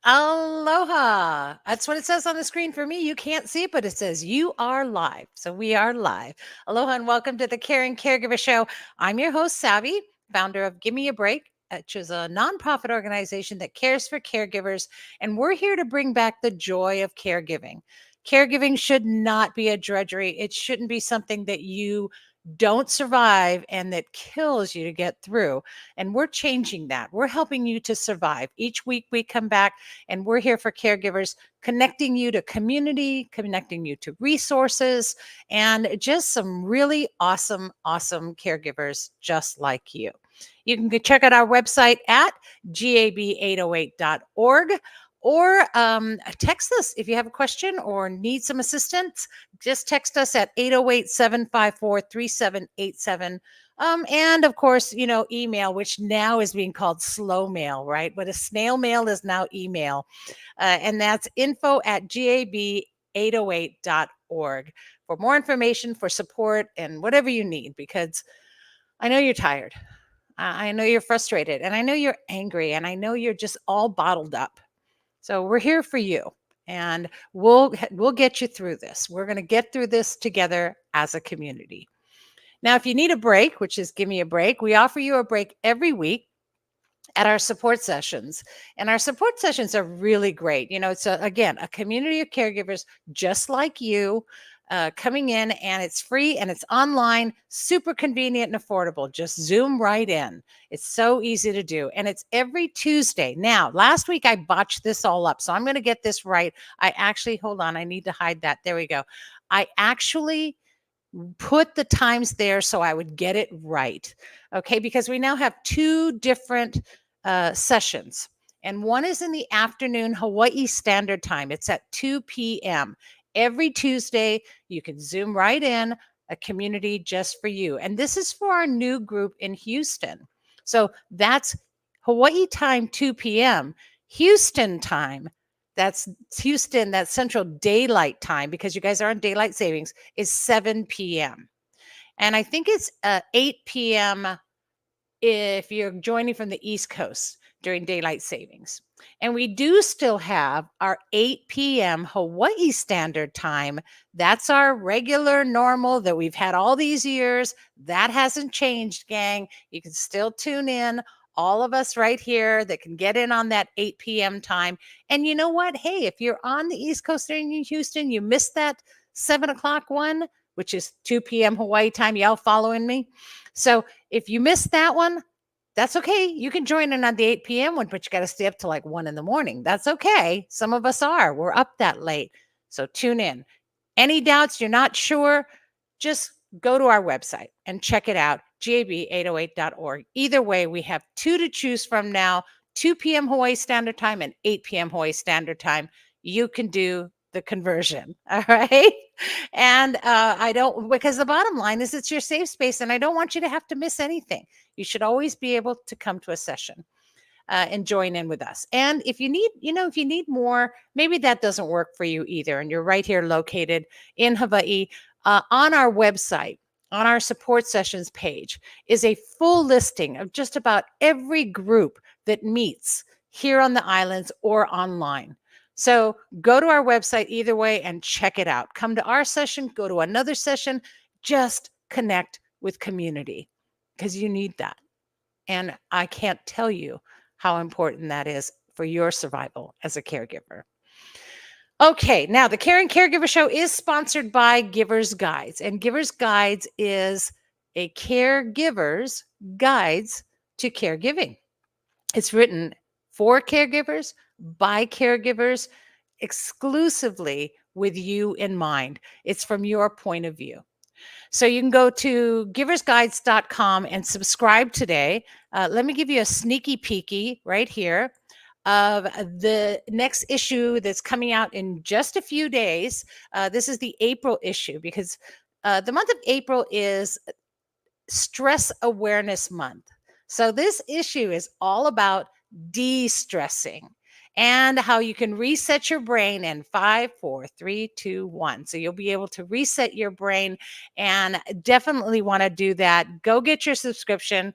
Aloha. That's what it says on the screen for me. You can't see it, but it says you are live. So we are live. Aloha and welcome to the Caring Caregiver Show. I'm your host, Savvy, founder of Give Me a Break, which is a nonprofit organization that cares for caregivers. And we're here to bring back the joy of caregiving. Caregiving should not be a drudgery. It shouldn't be something that you don't survive and that kills you to get through. And we're changing that. We're helping you to survive. Each week we come back and we're here for caregivers, connecting you to community, connecting you to resources, and just some really awesome, awesome caregivers just like you. You can go check out our website at gab808.org or text us if you have a question or need some assistance. Just text us at 808-754-3787. And of course, email, which now is being called slow mail, right? But a snail mail is now email. And that's info@gab808.org for more information, for support, and whatever you need, because I know you're tired. I know you're frustrated, and I know you're angry, and I know you're just all bottled up. So we're here for you, and we'll get you through this. We're going to get through this together as a community. Now, if you need a break, which is Give Me a Break, we offer you a break every week at our support sessions. And our support sessions are really great. It's again a community of caregivers just like you, coming in, and it's free and it's online, super convenient and affordable. Just zoom right in. It's so easy to do. And it's every Tuesday. Now, last week I botched this all up, so I'm going to get this right. Hold on, I need to hide that. There we go. I actually put the times there so I would get it right. Okay, because we now have two different sessions. And one is in the afternoon, Hawaii Standard Time. It's at 2 p.m. Every Tuesday. You can zoom right in, a community just for you. And this is for our new group in Houston. So that's Hawaii time, 2 p.m. Houston time, that's Houston, that's Central Daylight Time, because you guys are on daylight savings, is 7 p.m. And I think it's 8 p.m. if you're joining from the East Coast during daylight savings. And we do still have our 8 p.m. Hawaii Standard Time. That's our regular normal that we've had all these years. That hasn't changed, gang. You can still tune in. All of us right here that can get in on that 8 p.m. time. And you know what? Hey, if you're on the East Coast in Houston, you missed that 7 o'clock one, which is 2 p.m. Hawaii time. Y'all following me? So if you missed that one, that's okay. You can join in on the 8 p.m. one, but you got to stay up to like 1 a.m. That's okay. Some of us are. We're up that late. So tune in. Any doubts, you're not sure, just go to our website and check it out, gab808.org. Either way, we have two to choose from now, 2 p.m. Hawaii Standard Time and 8 p.m. Hawaii Standard Time. You can do the conversion. All right. And because the bottom line is it's your safe space, and I don't want you to have to miss anything. You should always be able to come to a session and join in with us. And if you need more, maybe that doesn't work for you either, and you're right here located in Hawaii, on our website, on our support sessions page, is a full listing of just about every group that meets here on the islands or online. So go to our website either way and check it out. Come to our session, go to another session, just connect with community, because you need that. And I can't tell you how important that is for your survival as a caregiver. Okay, now the Caring Caregiver Show is sponsored by Giver's Guides, and Giver's Guides is a caregiver's guides to caregiving. It's written for caregivers, by caregivers, exclusively with you in mind. It's from your point of view. So you can go to giversguides.com and subscribe today. Let me give you a sneaky peeky right here of the next issue that's coming out in just a few days. This is the April issue, because the month of April is Stress Awareness Month. So this issue is all about de-stressing. and how you can reset your brain in 5, 4, 3, 2, 1. So you'll be able to reset your brain, and definitely want to do that. Go get your subscription.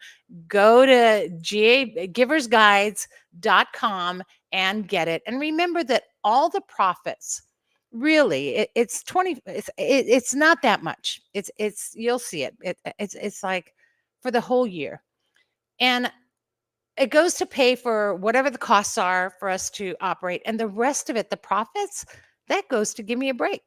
Go to giversguides.com and get it. And remember that all the profits, really, it's 20, it's not that much. It's you'll see it. It's like for the whole year. And it goes to pay for whatever the costs are for us to operate, and the rest of it, the profits, that goes to Give Me a Break.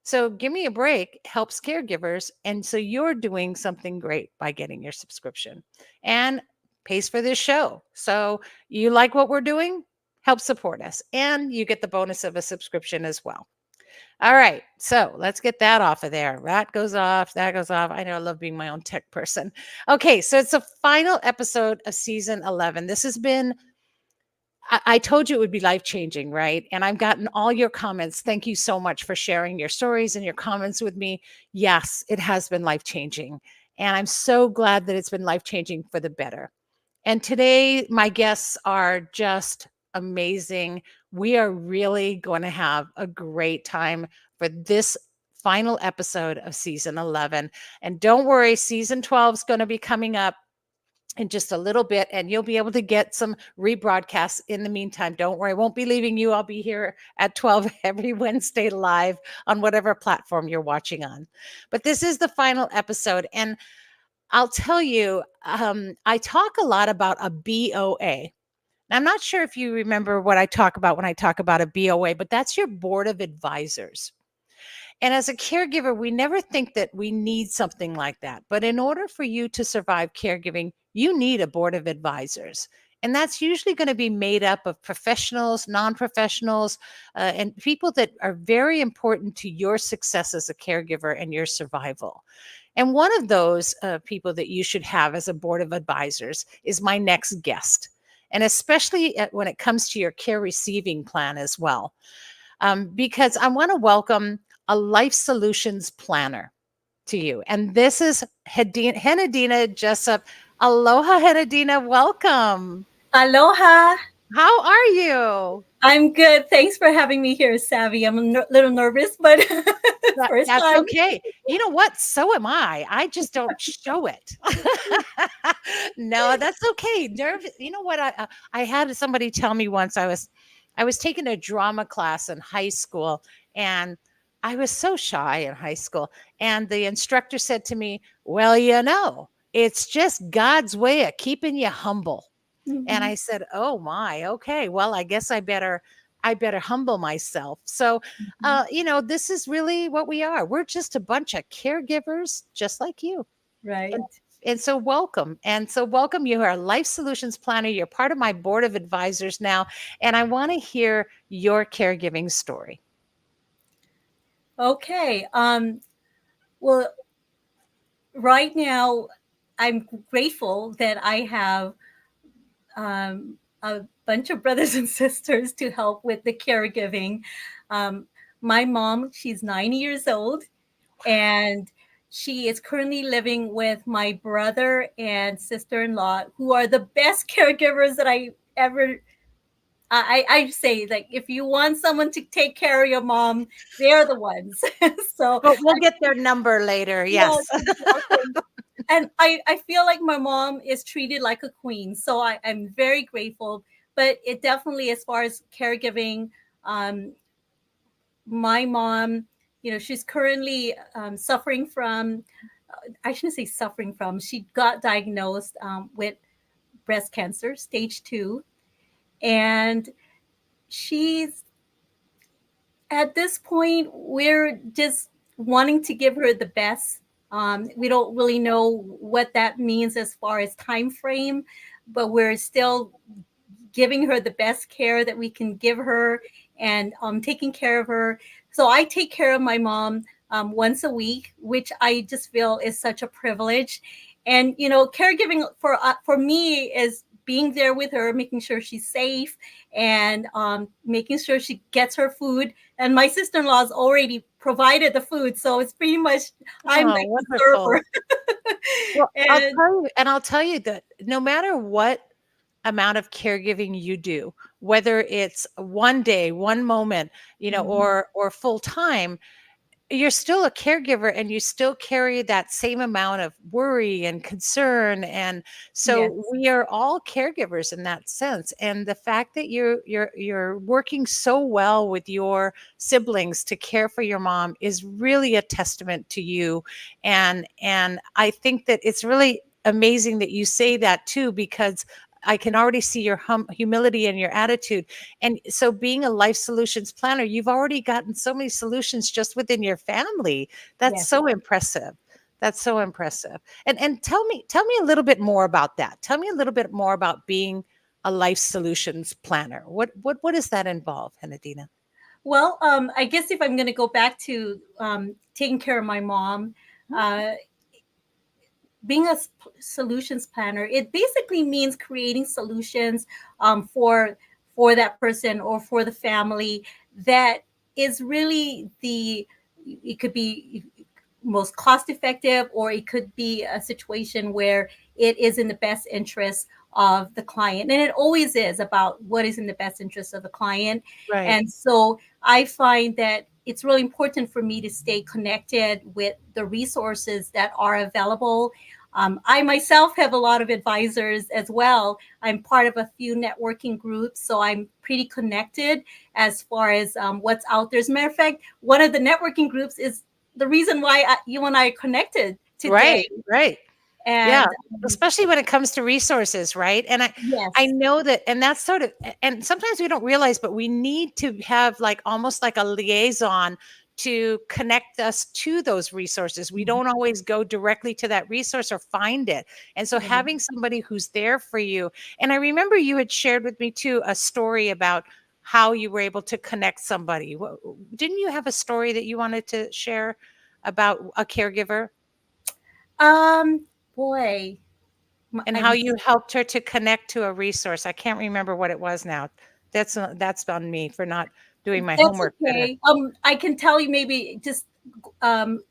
So Give Me a Break helps caregivers, and so you're doing something great by getting your subscription, and pays for this show. So you like what we're doing, help support us, and you get the bonus of a subscription as well. All right, so let's get that off of there. That goes off, that goes off. I know I love being my own tech person. Okay, so it's the final episode of season 11. This has been, I told you it would be life changing, right? And I've gotten all your comments. Thank you so much for sharing your stories and your comments with me. Yes, it has been life changing. And I'm so glad that it's been life changing for the better. And today, my guests are just amazing. We are really going to have a great time for this final episode of season 11. And don't worry, season 12 is going to be coming up in just a little bit, and you'll be able to get some rebroadcasts in the meantime. Don't worry, I won't be leaving you. I'll be here at 12 every Wednesday live on whatever platform you're watching on. But this is the final episode, and I'll tell you, I talk a lot about a BOA. I'm not sure if you remember what I talk about when I talk about a BOA, but that's your board of advisors. And as a caregiver, we never think that we need something like that. But in order for you to survive caregiving, you need a board of advisors. And that's usually going to be made up of professionals, non-professionals, and people that are very important to your success as a caregiver and your survival. And one of those people that you should have as a board of advisors is my next guest. And especially when it comes to your care receiving plan as well. Because I want to welcome a life solutions planner to you. And this is Henadina Jessup. Aloha, Henadina. Welcome. Aloha. How are you? I'm good. Thanks for having me here, Savvy. I'm a little nervous, but first That's time. okay. You know what? So am I. I just don't show it. No, that's okay. You know what? I had somebody tell me once. I was taking a drama class in high school, and I was so shy in high school. And the instructor said to me, "Well, it's just God's way of keeping you humble." And I said, "Oh my, okay. Well, I guess I better humble myself." So, this is really what we are. We're just a bunch of caregivers, just like you. Right. And, and so welcome. And so welcome. You are a life solutions planner. You're part of my board of advisors now. And I want to hear your caregiving story. Okay. Well, right now, I'm grateful that I have a bunch of brothers and sisters to help with the caregiving. Um, my mom, she's 90 years old, and she is currently living with my brother and sister-in-law, who are the best caregivers that I ever. I say, like, if you want someone to take care of your mom, they're the ones. So But we'll get their number later. yeah, Yes. exactly. And I feel like my mom is treated like a queen. So I'm very grateful. But it definitely, as far as caregiving, um, my mom, she's currently suffering from, I shouldn't say suffering from, she got diagnosed with breast cancer, stage 2. And she's, at this point, we're just wanting to give her the best. We don't really know what that means as far as time frame, but we're still giving her the best care that we can give her, and taking care of her. So I take care of my mom once a week, which I just feel is such a privilege. And caregiving for me is being there with her, making sure she's safe, and making sure she gets her food. And my sister-in-law's already provided the food, so it's pretty much I'm Oh, like the wonderful. server. Well, And I'll tell you that no matter what amount of caregiving you do, whether it's one day, one moment, Mhm. or full time, you're still a caregiver and you still carry that same amount of worry and concern. And so Yes. we are all caregivers in that sense. And the fact that you're working so well with your siblings to care for your mom is really a testament to you. And I think that it's really amazing that you say that too, because I can already see your humility and your attitude. And so being a life solutions planner, you've already gotten so many solutions just within your family. That's Yes. so impressive. That's so impressive. And tell me a little bit more about that. Tell me a little bit more about being a life solutions planner. What does that involve, Henadina? Well, I guess if I'm going to go back to taking care of my mom, uh, being a solutions planner, it basically means creating solutions for that person or for the family that is really the, it could be most cost effective, or it could be a situation where it is in the best interest of the client. And it always is about what is in the best interest of the client. Right. And so I find that it's really important for me to stay connected with the resources that are available. I myself have a lot of advisors as well. I'm part of a few networking groups, so I'm pretty connected as far as what's out there. As a matter of fact, one of the networking groups is the reason why you and I are connected today. Right. Right. Yeah, And especially when it comes to resources, right? And I yes, know that, and that's sort of, and sometimes we don't realize, but we need to have like almost like a liaison to connect us to those resources. We mhm, don't always go directly to that resource or find it. And so right. having somebody who's there for you. And I remember you had shared with me too a story about how you were able to connect somebody. Didn't you have a story that you wanted to share about a caregiver? Um, boy, And how I'm you helped her to connect to a resource. I can't remember what it was now. That's on me for not doing my that's homework better. okay. I can tell you maybe just um,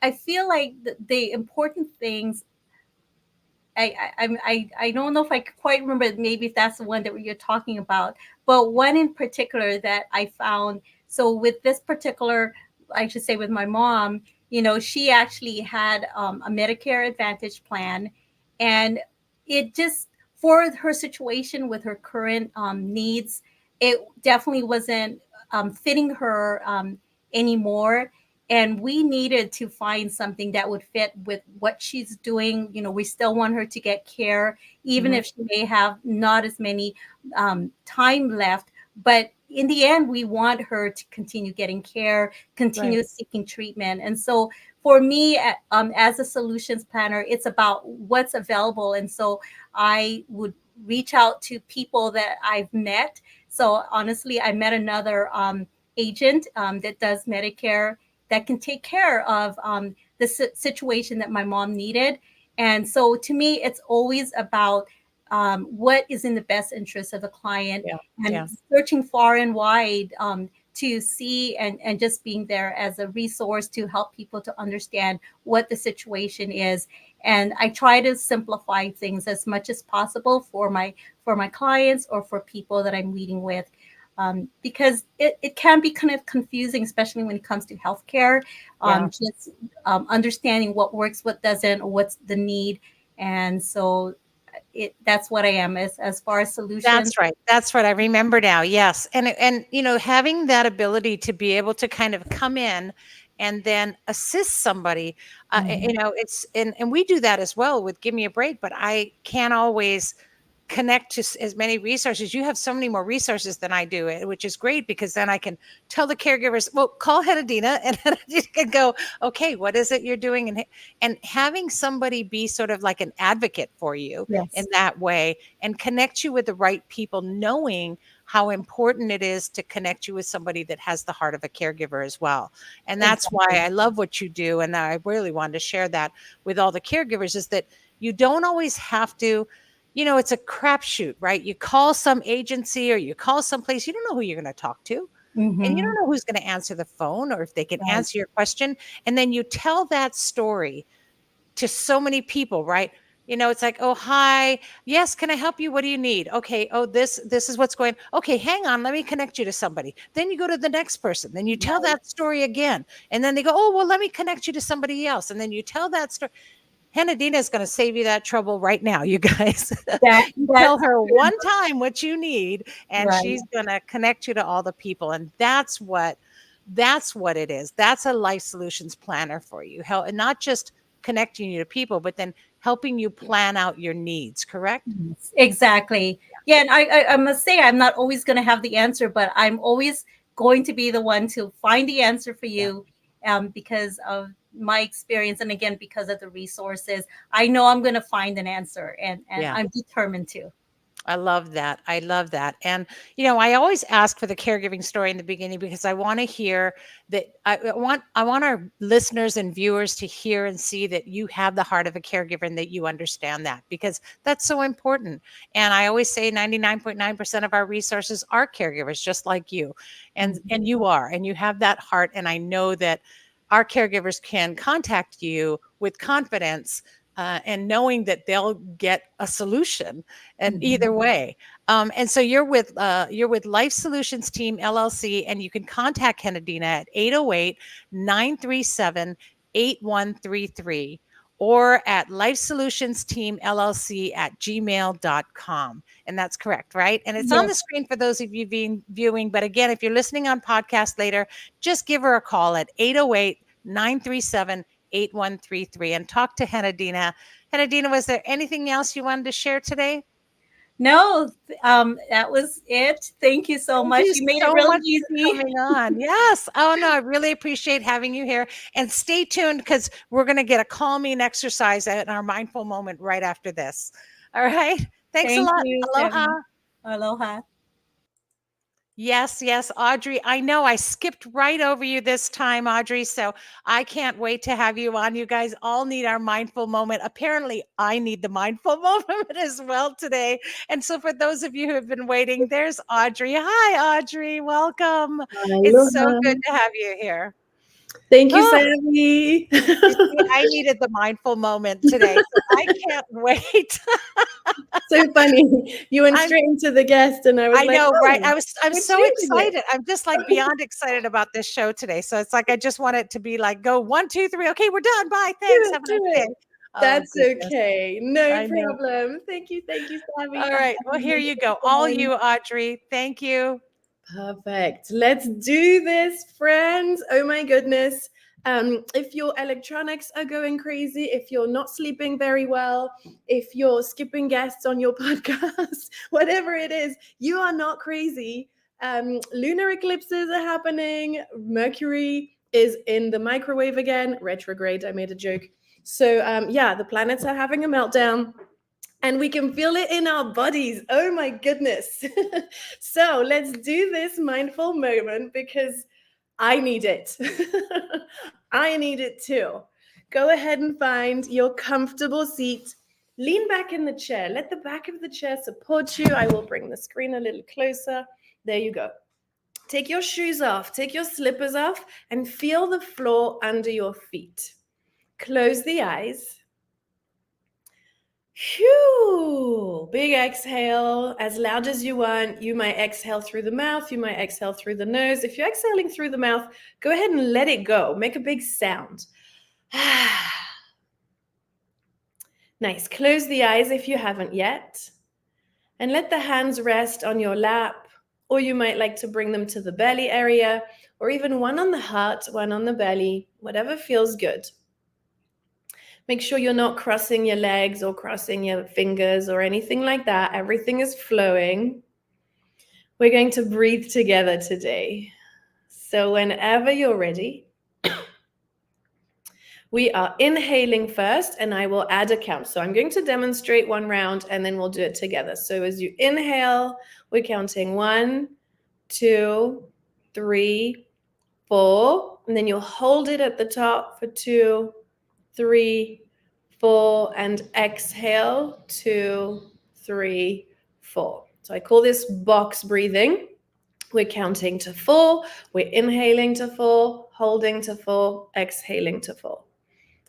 I feel like the important things I don't know if I quite remember, maybe if that's the one that you're talking about, but one in particular that I found. So with this particular, I should say with my mom, she actually had a Medicare Advantage plan, and it just, for her situation with her current needs, it definitely wasn't fitting her anymore, and we needed to find something that would fit with what she's doing. We still want her to get care, even Mhm. if she may have not as many time left. But in the end, we want her to continue getting care, Right. continue seeking treatment. And so for me, as a solutions planner, it's about what's available. And so I would reach out to people that I've met. So honestly, I met another agent that does Medicare, that can take care of the situation that my mom needed. And so to me, it's always about what is in the best interest of the client, Yeah. and Yeah. searching far and wide to see, and just being there as a resource to help people to understand what the situation is. And I try to simplify things as much as possible for my clients or for people that I'm meeting with, because it can be kind of confusing, especially when it comes to healthcare. Yeah. Just understanding what works, what doesn't, or what's the need. And so that's what I am as far as solutions. That's right. That's right. I remember now. Yes. And having that ability to be able to kind of come in and then assist somebody, Mhm. it's and we do that as well with Give Me a Break, but I can't always connect to as many resources. You have so many more resources than I do, which is great because then I can tell the caregivers, well, call Hedadina, and Hedadina can go, okay, what is it you're doing? And having somebody be sort of like an advocate for you in Yes, that way and connect you with the right people, knowing how important it is to connect you with somebody that has the heart of a caregiver as well. And that's why exactly. I love what you do. And I really wanted to share that with all the caregivers, is that you don't always have to, it's a crapshoot, right? You call some agency or you call someplace, you don't know who you're going to talk to. And you don't Hmm. know who's going to answer the phone or if they can Right. answer your question. And then you tell that story to so many people, right? It's like, oh, hi, yes, can I help you? What do you need? Okay, oh, this is what's going. Okay, hang on, let me connect you to somebody. Then you go to the next person, then you tell Right. that story again, and then they go, oh, well, let me connect you to somebody else, and then you tell that story. Hannah Dina is going to save you that trouble right now, you guys. That You tell that's her true. one time what you need, and Right. she's going to connect you to all the people. And that's what it is. That's a life solutions planner for you. Help, and not just connecting you to people, but then helping you plan out your needs, correct? Yes, exactly. Yeah, and I must say I'm not always going to have the answer, but I'm always going to be the one to find the answer for Yeah. you, because of my experience, and again because of the resources. I know I'm going to find an answer, and Yeah. I'm determined to. I love that. I love that. And, I always ask for the caregiving story in the beginning because I want to hear that I want our listeners and viewers to hear and see that you have the heart of a caregiver and that you understand that, because that's so important. And I always say 99.9% of our resources are caregivers just like you. And you are, and you have that heart, and I know that our caregivers can contact you with confidence, and knowing that they'll get a solution, and Mhm. either way. And so you're with Life Solutions Team LLC, and you can contact Kennedina at 808-937-8133, or at Life Solutions Team LLC at gmail.com. And that's correct, right? And it's on Yes. the screen for those of you viewing. But again, if you're listening on podcast later, just give her a call at 808-937-8133 and talk to Henadina. Henadina, was there anything else you wanted to share today? No, that was it. Thank you so Thank much. you You made it so really much for easy. coming on. Yes. Oh, no, I really appreciate having you here. And stay tuned, because we're going to get a calming exercise at our mindful moment right after this. All right. Thanks a Thank lot. you, Aloha. Sammy. Aloha. Yes, yes, Audrey. I know I skipped right over you this time, Audrey. So I can't wait to have you on. You guys all need our mindful moment. Apparently, I need the mindful moment as well today. And so, for those of you who have been waiting, there's Audrey. Hi, Audrey. Welcome. It's so Aloha. good to have you here. Thank you, Oh, Sammy. you see, I needed the mindful moment today. So I can't wait. So funny. You went I'm straight into the guest, and I was I like, know, right? oh, I'm we're so changing it. excited. I'm just like beyond excited about this show today. So it's like I just want it to be like, go 1, 2, 3. Okay, we're done. Bye. Do Thanks. it, Have a do nice it. day. Oh That's goodness. okay. No I know. problem. Thank you, All Sammy. right. Have Well, a here you go. wonderful All one. you, Audrey. Thank you. Perfect. Let's do this, friends. Oh my goodness. If your electronics are going crazy, if you're not sleeping very well, if you're skipping guests on your podcast, whatever it is, you are not crazy. Lunar eclipses are happening. Mercury is in the microwave again. Retrograde. I made a joke. So, yeah, the planets are having a meltdown and we can feel it in our bodies. Oh my goodness. So let's do this mindful moment because I need it. I need it too. Go ahead and find your comfortable seat. Lean back in the chair. Let the back of the chair support you. I will bring the screen a little closer. There you go. Take your shoes off, take your slippers off, and feel the floor under your feet. Close the eyes. Phew! Big exhale, as loud as you want. You might exhale through the mouth, you might exhale through the nose. If you're exhaling through the mouth, go ahead and let it go. Make a big sound. Nice. Close the eyes if you haven't yet. And let the hands rest on your lap, or you might like to bring them to the belly area, or even one on the heart, one on the belly, whatever feels good. Make sure you're not crossing your legs or crossing your fingers or anything like that. Everything is flowing. We're going to breathe together today. So whenever you're ready, we are inhaling first, and I will add a count. So I'm going to demonstrate one round, and then we'll do it together. So as you inhale, we're counting 1, 2, 3, 4, and then you'll hold it at the top for 2, 3, 4, and exhale 2, 3, 4. So I call this box breathing. We're counting to 4, we're inhaling to 4, holding to 4, exhaling to 4.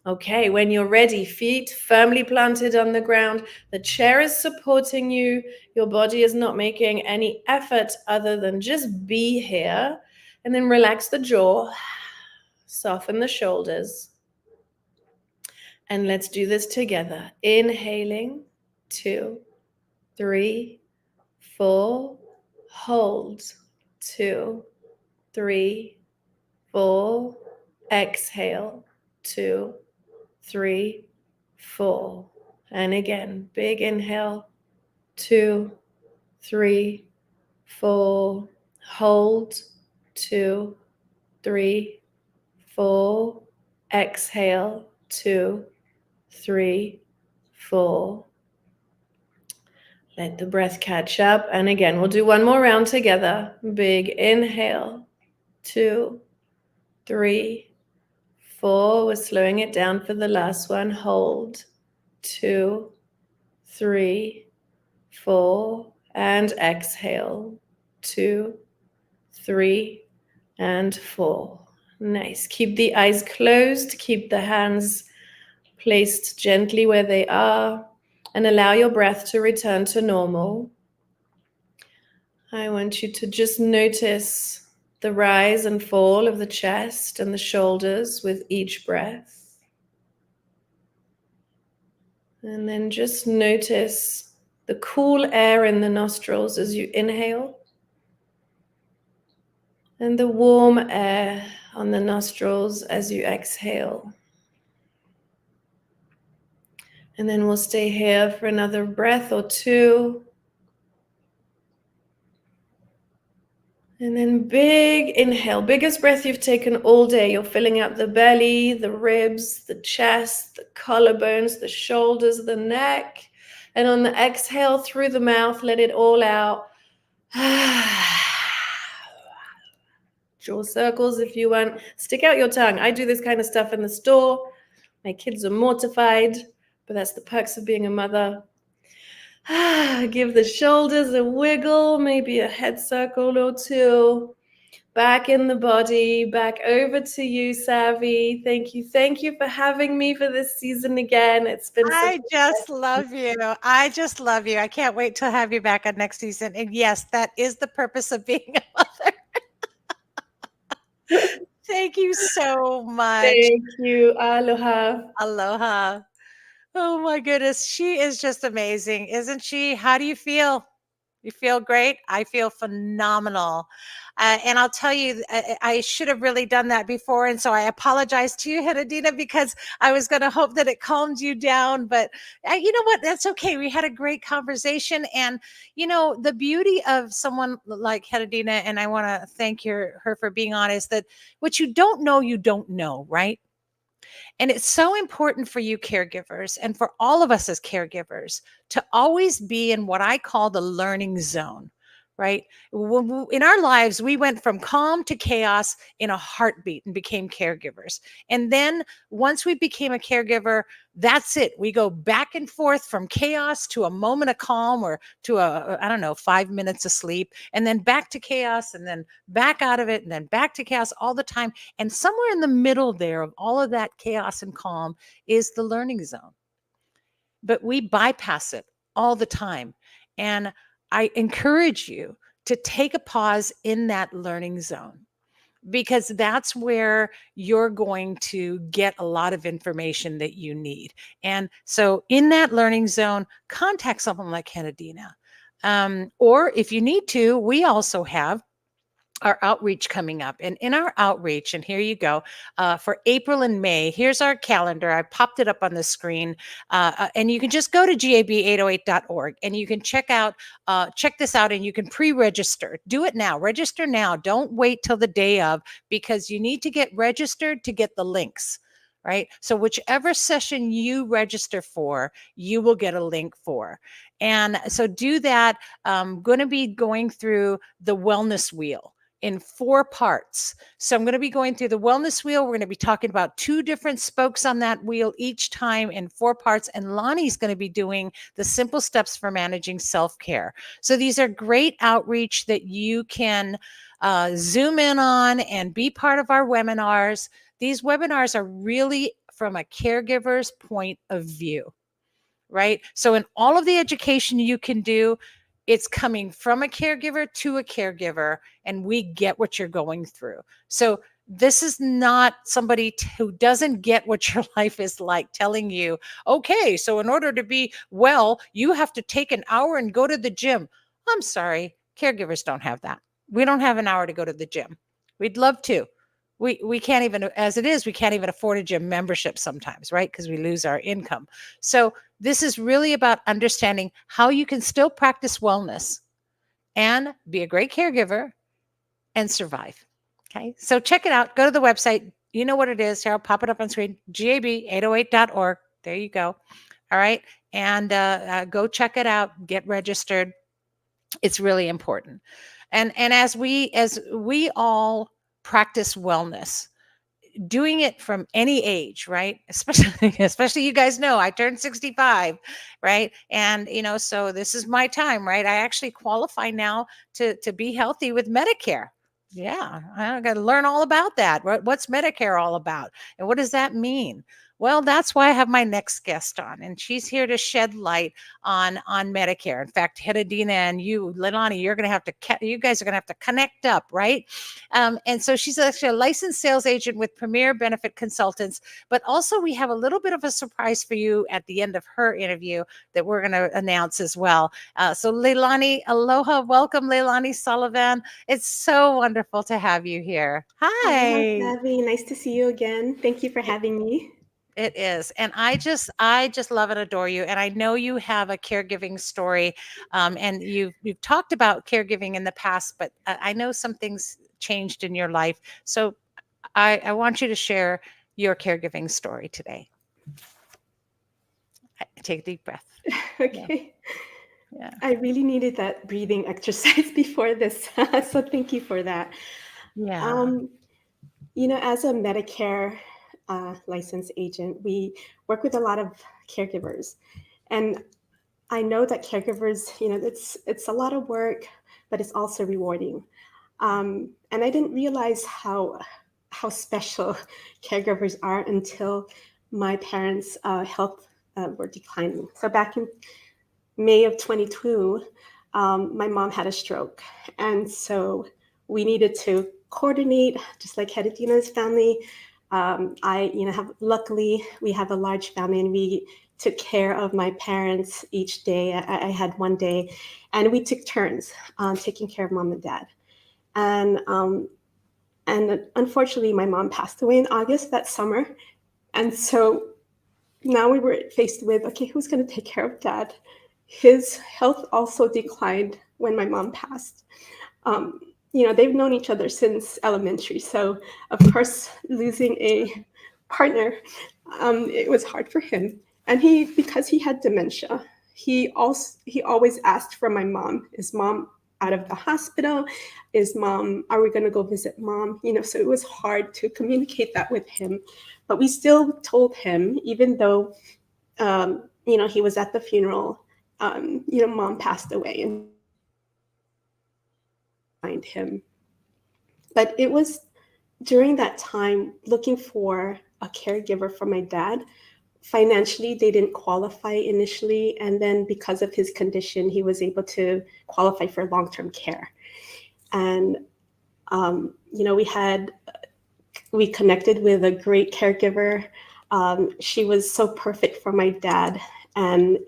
Okay, when you're ready, feet firmly planted on the ground, the chair is supporting you, your body is not making any effort other than just be here. And then relax the jaw, soften the shoulders. And let's do this together. Inhaling, 2, 3, 4, hold, 2, 3, 4, exhale, 2, 3, 4. And again, big inhale, 2, 3, 4, hold, 2, 3, 4, exhale, 2, 3, 4. Let the breath catch up. And again, we'll do one more round together. Big inhale, 2, 3, 4. We're slowing it down for the last one. Hold, 2, 3, 4. And exhale, 2, 3, and 4. Nice. Keep the eyes closed. Keep the hands placed gently where they are. And allow your breath to return to normal. I want you to just notice the rise and fall of the chest and the shoulders with each breath. And then just notice the cool air in the nostrils as you inhale, and the warm air on the nostrils as you exhale. And then we'll stay here for another breath or two. And then big inhale, biggest breath you've taken all day. You're filling up the belly, the ribs, the chest, the collarbones, the shoulders, the neck. And on the exhale through the mouth, let it all out. Draw circles if you want. Stick out your tongue. I do this kind of stuff in the store. My kids are mortified, but that's the perks of being a mother. Give the shoulders a wiggle, maybe a head circle or two. Back in the body, back over to you, Savvy. Thank you. Thank you for having me for this season again. It's been such I just love you. I just love you. I can't wait to have you back on next season. And yes, that is the purpose of being a mother. Thank you so much. Thank you. Aloha. Aloha. Oh my goodness. She is just amazing, isn't she? How do you feel? You feel great? I feel phenomenal. And I'll tell you, I should have really done that before. And so I apologize to you, Hedadina, because I was going to hope that it calmed you down. But you know what? That's okay. We had a great conversation. And, you know, the beauty of someone like Hedadina, and I want to thank her for being on, is that what you don't know, right? And it's so important for you caregivers and for all of us as caregivers to always be in what I call the learning zone, right? In our lives, we went from calm to chaos in a heartbeat and became caregivers. And then once we became a caregiver, that's it. We go back and forth from chaos to a moment of calm, or to I don't know, 5 minutes of sleep, and then back to chaos, and then back out of it, and then back to chaos all the time. And somewhere in the middle there of all of that chaos and calm is the learning zone. But we bypass it all the time. And I encourage you to take a pause in that learning zone, because that's where you're going to get a lot of information that you need. And so in that learning zone, contact someone like Hedadina. Or if you need to, we also have our outreach coming up. And in our outreach, and here you go, for April and May, here's our calendar. I popped it up on the screen. And you can just go to gab808.org and you can check this out, and you can pre-register. Do it now. Register now. Don't wait till the day of, because you need to get registered to get the links. Right. So whichever session you register for, you will get a link for. And so do that. I'm going to be going through the wellness wheel in 4 parts. So I'm going to be going through the wellness wheel. We're going to be talking about 2 different spokes on that wheel each time in 4 parts. And Lonnie's going to be doing the simple steps for managing self-care. So these are great outreach that you can Zoom in on and be part of our webinars. These webinars are really from a caregiver's point of view, right? So in all of the education you can do, it's coming from a caregiver to a caregiver, and we get what you're going through. So this is not somebody who doesn't get what your life is like telling you, okay, so in order to be well, you have to take an hour and go to the gym. I'm sorry, caregivers don't have that. We don't have an hour to go to the gym. We'd love to. We can't even, as it is, we can't even afford a gym membership sometimes, right? Because we lose our income. So this is really about understanding how you can still practice wellness and be a great caregiver and survive. Okay. So check it out. Go to the website. You know what it is. Here, I'll pop it up on screen, gab808.org. There you go. All right. And go check it out. Get registered. It's really important. And as we all practice wellness, doing it from any age, right? Especially you guys know I turned 65, right? And so this is my time, right? I actually qualify now to be healthy with Medicare. Yeah, I got to learn all about that. What's Medicare all about? And what does that mean? Well, that's why I have my next guest on, and she's here to shed light on Medicare. In fact, Hedadina and you, Leilani, you guys are gonna have to connect up, right? And so she's actually a licensed sales agent with Premier Benefit Consultants. But also, we have a little bit of a surprise for you at the end of her interview that we're going to announce as well. So, Leilani, aloha. Welcome, Leilani Sullivan. It's so wonderful to have you here. Aloha, Hi. Savvy. Nice to see you again. Thank you for having me. It is. And I just love and adore you. And I know you have a caregiving story. And you've talked about caregiving in the past, but I know some things changed in your life. So I want you to share your caregiving story today. Take a deep breath. Okay. Yeah. I really needed that breathing exercise before this. So thank you for that. Yeah. As a Medicare licensed agent, we work with a lot of caregivers. And I know that caregivers, it's a lot of work, but it's also rewarding. And I didn't realize how special caregivers are until my parents' health were declining. So back in May of 22, my mom had a stroke, and so we needed to coordinate, just like Heditina's family. Luckily we have a large family, and we took care of my parents each day. I had one day, and we took turns taking care of mom and dad. And unfortunately, my mom passed away in August that summer. And so now we were faced with, okay, who's going to take care of dad? His health also declined when my mom passed. They've known each other since elementary. So, of course, losing a partner, it was hard for him. And because he had dementia, he always asked for my mom. Is mom out of the hospital? Are we going to go visit mom? So it was hard to communicate that with him. But we still told him, even though, he was at the funeral, mom passed away and find him. But it was during that time looking for a caregiver for my dad. Financially, they didn't qualify initially. And then because of his condition, he was able to qualify for long-term care. And, we connected with a great caregiver. She was so perfect for my dad. And,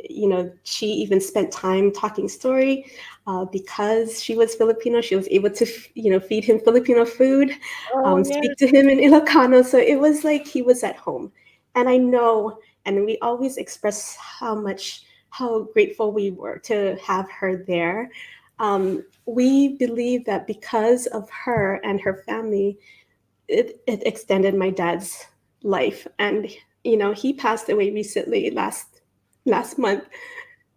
she even spent time talking story because she was Filipino. She was able to, feed him Filipino food, speak to him in Ilocano. So it was like he was at home. And I know, and we always express how grateful we were to have her there. We believe that because of her and her family, it extended my dad's life. And, he passed away recently last month.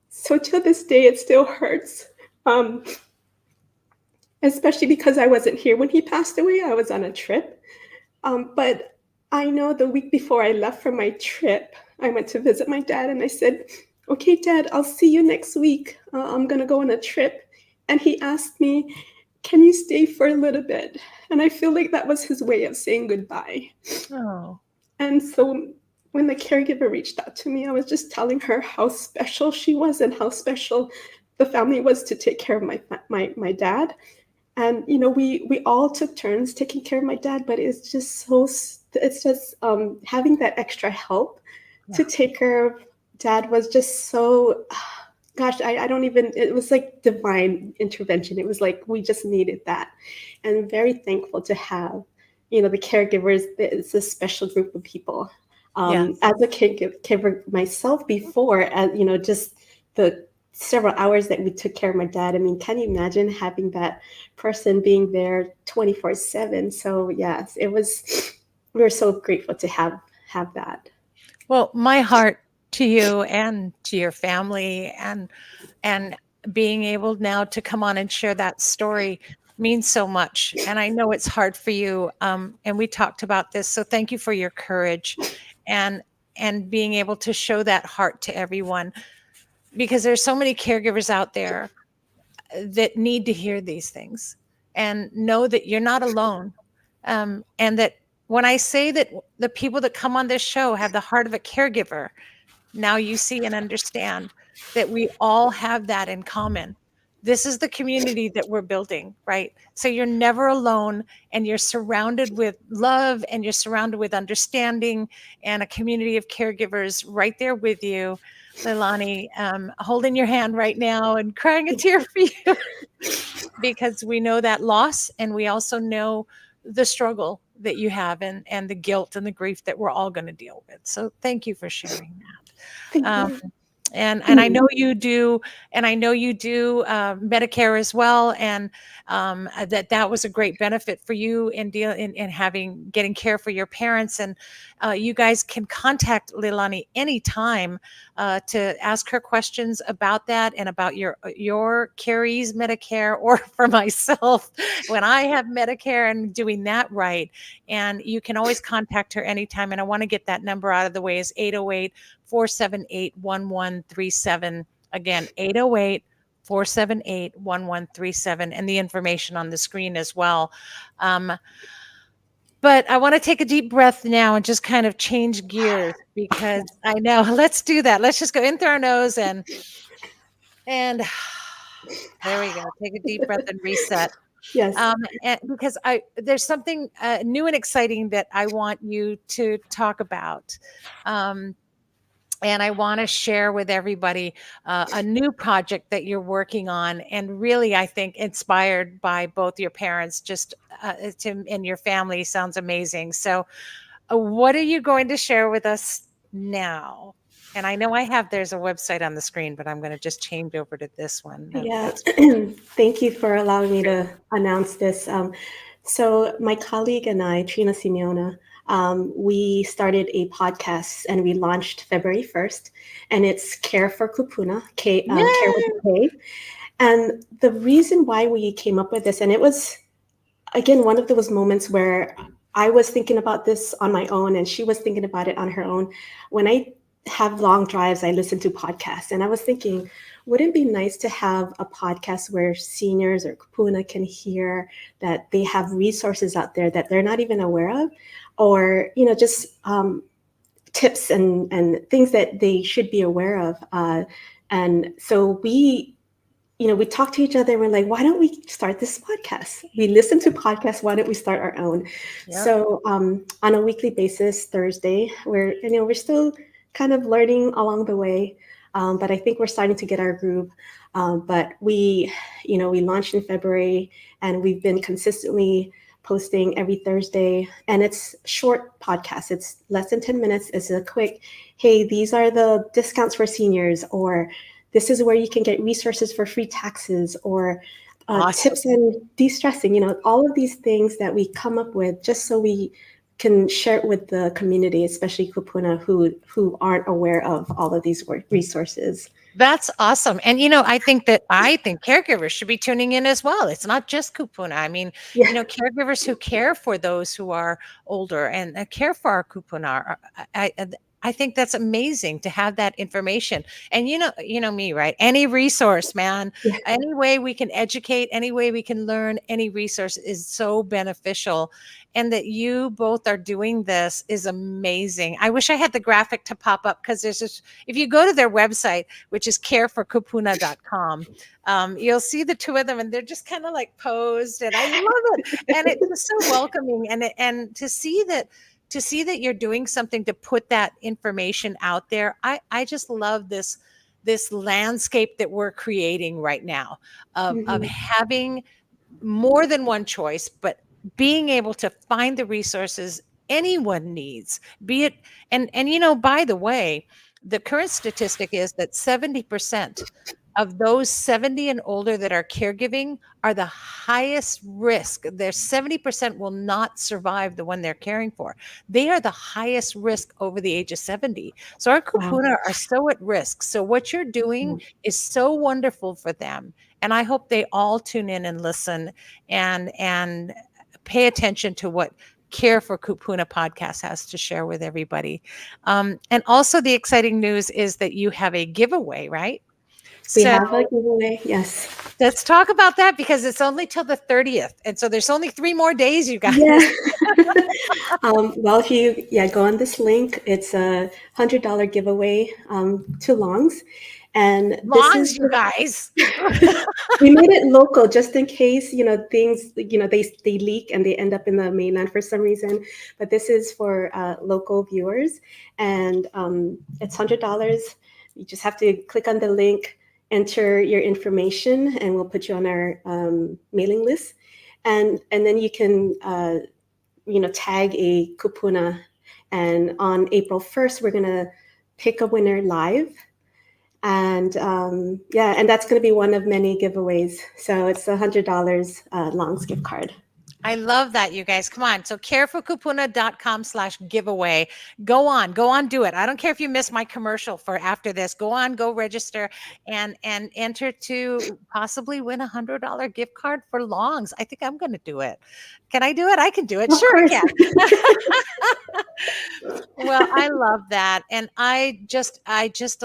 So till this day, it still hurts. Especially because I wasn't here when he passed away. I was on a trip. But I know the week before I left for my trip, I went to visit my dad, and I said, okay, Dad, I'll see you next week. I'm going to go on a trip. And he asked me, can you stay for a little bit? And I feel like that was his way of saying goodbye. Oh. And so when the caregiver reached out to me, I was just telling her how special she was and how special the family was to take care of my dad. And we all took turns taking care of my dad, but it's just having that extra help to Yeah. take care of dad was just so, gosh, I don't even, it was like divine intervention. It was like we just needed that. And I'm very thankful to have, the caregivers. It's a special group of people. Yes. As a caregiver myself before, and just the several hours that we took care of my dad. I mean, can you imagine having that person being there 24/7? So yes, we were so grateful to have that. Well, my heart to you and to your family, and being able now to come on and share that story means so much. And I know it's hard for you. And we talked about this. So thank you for your courage and being able to show that heart to everyone, because there's so many caregivers out there that need to hear these things and know that you're not alone. And that when I say that the people that come on this show have the heart of a caregiver, now you see and understand that we all have that in common. This is the community that we're building, right? So you're never alone, and you're surrounded with love, and you're surrounded with understanding, and a community of caregivers right there with you. Leilani, holding your hand right now and crying a tear for you because we know that loss, and we also know the struggle that you have, and the guilt and the grief that we're all going to deal with. So thank you for sharing that. Thank you. And I know you do, Medicare as well, and that was a great benefit for you in getting care for your parents. And you guys can contact Leilani anytime to ask her questions about that and about your Carrie's Medicare, or for myself when I have Medicare and doing that right. And you can always contact her anytime. And I want to get that number out of the way, is 808-478-1137. Again, 808-478-1137, and the information on the screen as well. But I want to take a deep breath now and just kind of change gears, because I know, let's do that. Let's just go in through our nose and there we go. Take a deep breath and reset. Yes. And because there's something new and exciting that I want you to talk about. And I want to share with everybody a new project that you're working on, and really, I think, inspired by both your parents, and your family. Sounds amazing. So, what are you going to share with us now? And I know there's a website on the screen, but I'm going to just change over to this one. Yeah, thank you for allowing me to announce this. So my colleague and I, Trina Simeona, we started a podcast, and we launched February 1st, and it's Care for Kupuna, Care with a K. And the reason why we came up with this, and it was, again, one of those moments where I was thinking about this on my own, and she was thinking about it on her own. When I have long drives, I listen to podcasts, and I was thinking, wouldn't it be nice to have a podcast where seniors or kupuna can hear that they have resources out there that they're not even aware of, or just tips and things that they should be aware of. And so we talk to each other, and we're like, why don't we start this podcast? We listen to podcasts. Why don't we start our own? Yep. So on a weekly basis, Thursday, we're still kind of learning along the way. But I think we're starting to get our groove. But we launched in February, and we've been consistently posting every Thursday, and it's short podcasts. It's less than 10 minutes. It's a quick, hey, these are the discounts for seniors, or this is where you can get resources for free taxes, or awesome. Tips on de-stressing, all of these things that we come up with just so we can share it with the community, especially kupuna who aren't aware of all of these resources. That's awesome. And, I think caregivers should be tuning in as well. It's not just kupuna. I mean, caregivers who care for those who are older and care for our kupuna. I I think that's amazing to have that information. And you know me, right? Any resource, man, Yeah. any way we can educate, any way we can learn, any resource is so beneficial. And that you both are doing this is amazing. I wish I had the graphic to pop up, because there's this, if you go to their website, which is careforkupuna.com, you'll see the two of them, and they're just kind of like posed, and I love it. And it's just so welcoming. And to see that you're doing something to put that information out there, I just love this landscape that we're creating right now of having more than one choice, but being able to find the resources anyone needs, be it, and by the way, the current statistic is that 70% of those 70 and older that are caregiving are the highest risk. Their 70% will not survive the one they're caring for. They are the highest risk over the age of 70. So our kupuna are so at risk. So what you're doing is so wonderful for them. And I hope they all tune in and listen and pay attention to what Care for Kupuna podcast has to share with everybody. And also the exciting news is that you have a giveaway, right? We So have a giveaway, yes. let's talk about that, because it's only till the 30th. And so there's only 3 more days, you guys. Yeah. Well, if you go on this link, it's a $100 giveaway to Longs. And Longs, this is, you guys. we made it local just in case, things, they leak and they end up in the mainland for some reason. But this is for local viewers, and it's $100. You just have to click on the link, enter your information, and we'll put you on our mailing list. And then you can, tag a kupuna. And on April 1st, we're going to pick a winner live. And and that's going to be one of many giveaways. So it's $100 Longs gift card. I love that, you guys. Come on. So careforkupuna.com/giveaway. Go on, do it. I don't care if you miss my commercial for after this. Go on, go register and enter to possibly win $100 gift card for Longs. I think I'm going to do it. Can I do it? I can do it. Of Sure, course. I can. Well, I love that. And I just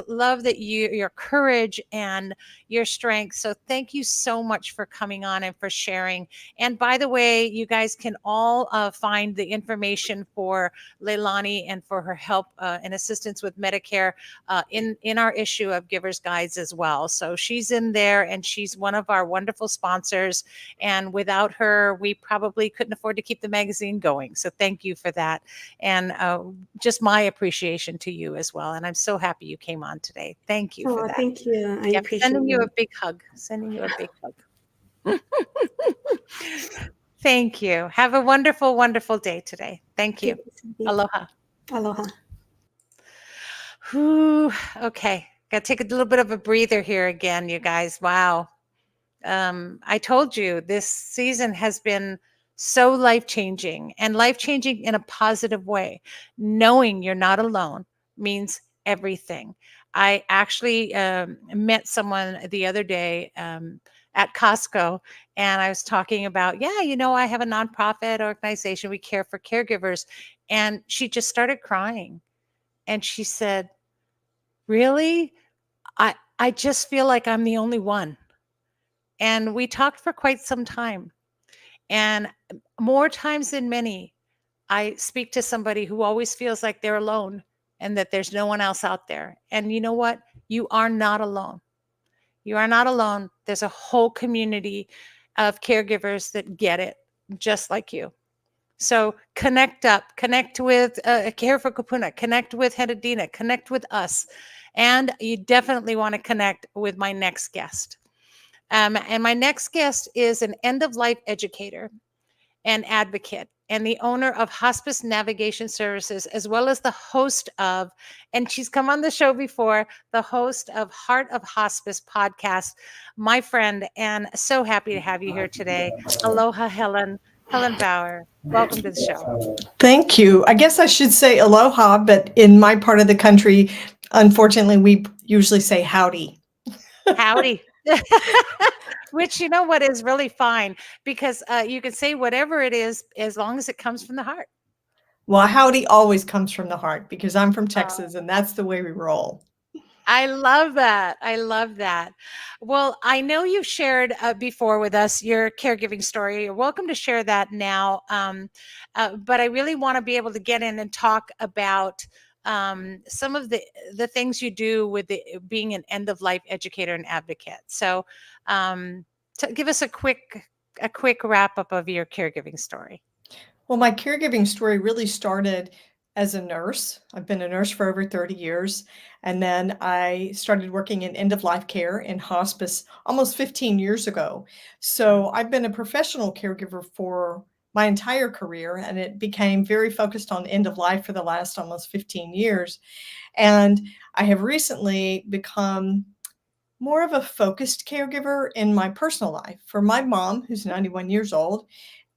love that your courage and your strength. So thank you so much for coming on and for sharing. And by the way, you guys can all find the information for Leilani and for her help and assistance with Medicare in our issue of Giver's Guides as well. So she's in there, and she's one of our wonderful sponsors. And without her, we probably couldn't afford to keep the magazine going. So thank you for that. And just my appreciation to you as well. And I'm so happy you came on today. Thank you for that. Thank you. I appreciate sending you it. a big hug. Sending you a big hug. Thank you. Have a wonderful, wonderful day today. Thank you. Aloha. Aloha. Whew. Okay. Got to take a little bit of a breather here again, you guys. Wow. I told you this season has been so life-changing, and life-changing in a positive way. Knowing you're not alone means everything. I actually met someone the other day at Costco, and I was talking about, I have a nonprofit organization. We care for caregivers. And she just started crying. And she said, really? I just feel like I'm the only one. And we talked for quite some time. And more times than many, I speak to somebody who always feels like they're alone and that there's no one else out there. And you know what? You are not alone. You are not alone. There's a whole community of caregivers that get it just like you. So connect up, connect with Care for Kupuna, connect with Hedadina, connect with us. And you definitely want to connect with my next guest. And my next guest is an end-of-life educator and advocate, and the owner of Hospice Navigation Services, as well as the host of, and she's come on the show before, the host of Heart of Hospice podcast, my friend, and so happy to have you here today. Aloha, Helen Bauer. Welcome to the show. Thank you. I guess I should say aloha, but in my part of the country, unfortunately, we usually say howdy. Howdy. Which, you know what, is really fine, because you can say whatever it is as long as it comes from the heart. Well, howdy always comes from the heart because I'm from Oh, Texas and that's the way we roll. I love that. I love that. Well, I know you've shared before with us your caregiving story. You're welcome to share that now. But I really want to be able to get in and talk about some of the things you do with being an end of life educator and advocate. So, give us a quick wrap up of your caregiving story. Well, my caregiving story really started as a nurse. I've been a nurse for over 30 years. And then I started working in end of life care in hospice almost 15 years ago. So I've been a professional caregiver for my entire career, and it became very focused on end of life for the last almost 15 years. And I have recently become more of a focused caregiver in my personal life for my mom, who's 91 years old.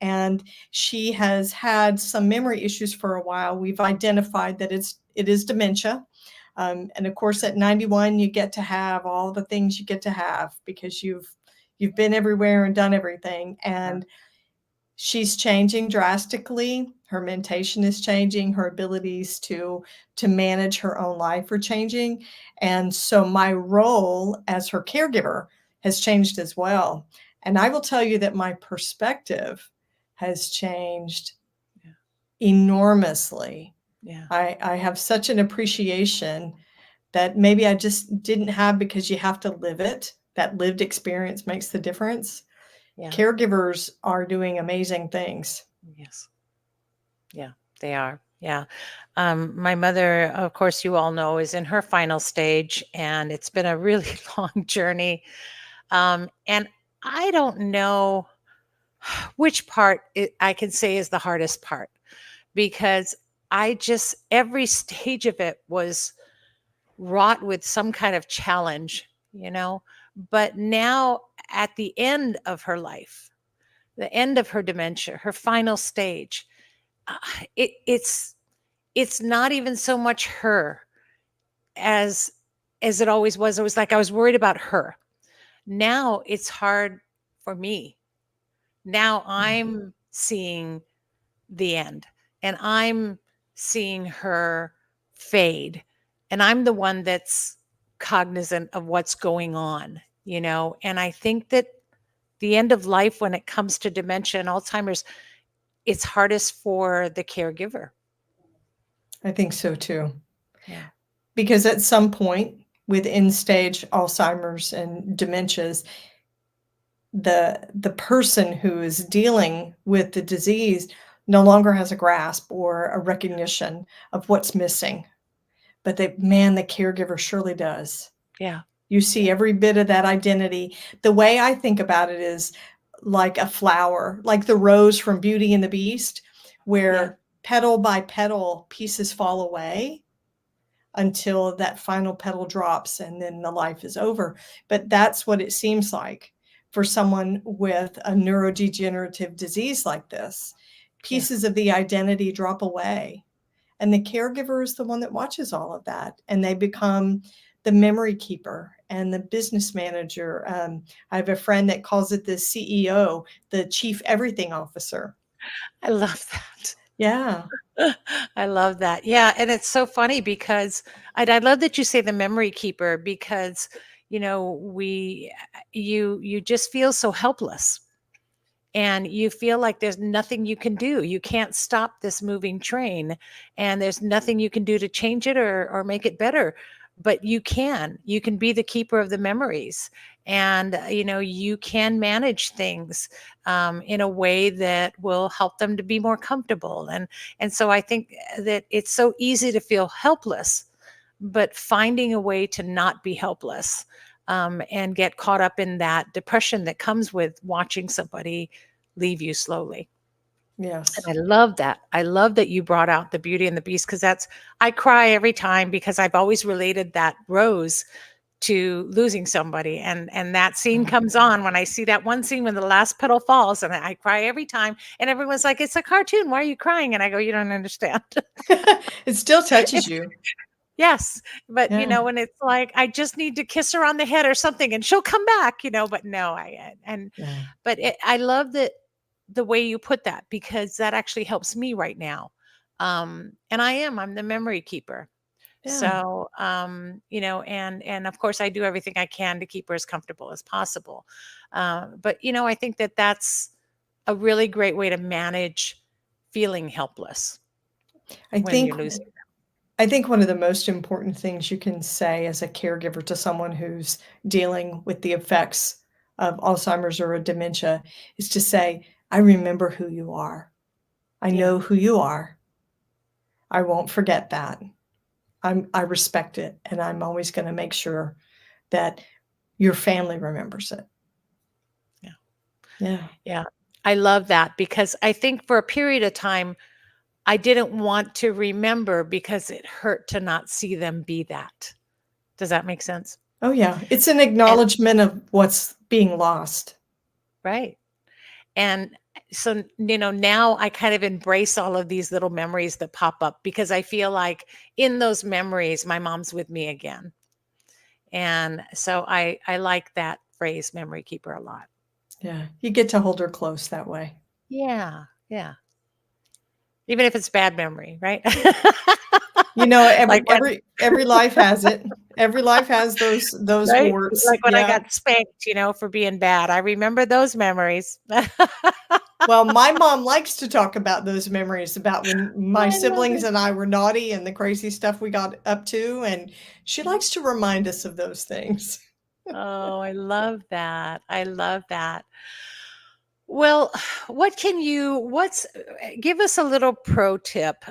And she has had some memory issues for a while. We've identified that it is dementia. And of course, at 91, you get to have all the things you get to have because you've been everywhere and done everything. And she's changing drastically. Her mentation is changing. Her abilities to manage her own life are changing. And so my role as her caregiver has changed as well. And I will tell you that my perspective has changed enormously. Yeah. I have such an appreciation that maybe I just didn't have because you have to live it. That lived experience makes the difference. Yeah. Caregivers are doing amazing things. Yes. Yeah, they are. Yeah. My mother, of course, you all know, is in her final stage, and it's been a really long journey. And I don't know which part I can say is the hardest part because every stage of it was wrought with some kind of challenge, you know. But now at the end of her life, the end of her dementia, her final stage, uh, it's not even so much her as it always was. It was like I was worried about her. Now it's hard for me. Now I'm seeing the end and I'm seeing her fade, and I'm the one that's cognizant of what's going on, you know. And I think that the end of life, when it comes to dementia and Alzheimer's, it's hardest for the caregiver. I think so too. Yeah. Because at some point with end stage Alzheimer's and dementias, the person who is dealing with the disease no longer has a grasp or a recognition of what's missing. But the caregiver surely does. Yeah. You see every bit of that identity. The way I think about it is like a flower, like the rose from Beauty and the Beast, where petal by petal pieces fall away until that final petal drops and then the life is over. But that's what it seems like for someone with a neurodegenerative disease like this. Pieces of the identity drop away. And the caregiver is the one that watches all of that. And they become the memory keeper and the business manager. I have a friend that calls it the CEO, the chief everything officer. I love that. Yeah. I love that. Yeah, and it's so funny because I love that you say the memory keeper because you know you just feel so helpless and you feel like there's nothing you can do. You can't stop this moving train and there's nothing you can do to change it or make it better. But you can be the keeper of the memories, and you know, you can manage things in a way that will help them to be more comfortable. And so I think that it's so easy to feel helpless, but finding a way to not be helpless and get caught up in that depression that comes with watching somebody leave you slowly. Yes. And I love that. I love that you brought out the Beauty and the Beast because I cry every time because I've always related that rose to losing somebody, and that scene comes on when I see that one scene when the last petal falls, and I cry every time, and everyone's like, it's a cartoon, why are you crying? And I go, you don't understand. It still touches you. Yes, but you Yeah. know, when it's like I just need to kiss her on the head or something and she'll come back, you know. But no, but I love that the way you put that because that actually helps me right now And I'm the memory keeper. Yeah. So, and of course I do everything I can to keep her as comfortable as possible. But, I think that that's a really great way to manage feeling helpless I when think you're losing. I think one of the most important things you can say as a caregiver to someone who's dealing with the effects of Alzheimer's or a dementia is to say, I remember who you are. I Yeah. know who you are. I won't forget that. I respect it, and I'm always going to make sure that your family remembers it. Yeah. Yeah. Yeah. I love that because I think for a period of time, I didn't want to remember because it hurt to not see them be that. Does that make sense? Oh, yeah. It's an And acknowledgement of what's being lost. right. And so, now I kind of embrace all of these little memories that pop up because I feel like in those memories, my mom's with me again. And so I like that phrase, memory keeper, a lot. Yeah. You get to hold her close that way. Yeah. Yeah. Even if it's bad memory, right? Every Like when, every life has it. Every life has those right? warts. Like when I Yeah. got spanked, for being bad. I remember those memories. Well, my mom likes to talk about those memories about when my I love siblings it. and I were naughty and the crazy stuff we got up to, and she likes to remind us of those things. Oh, I love that. I love that. Well, give us a little pro tip,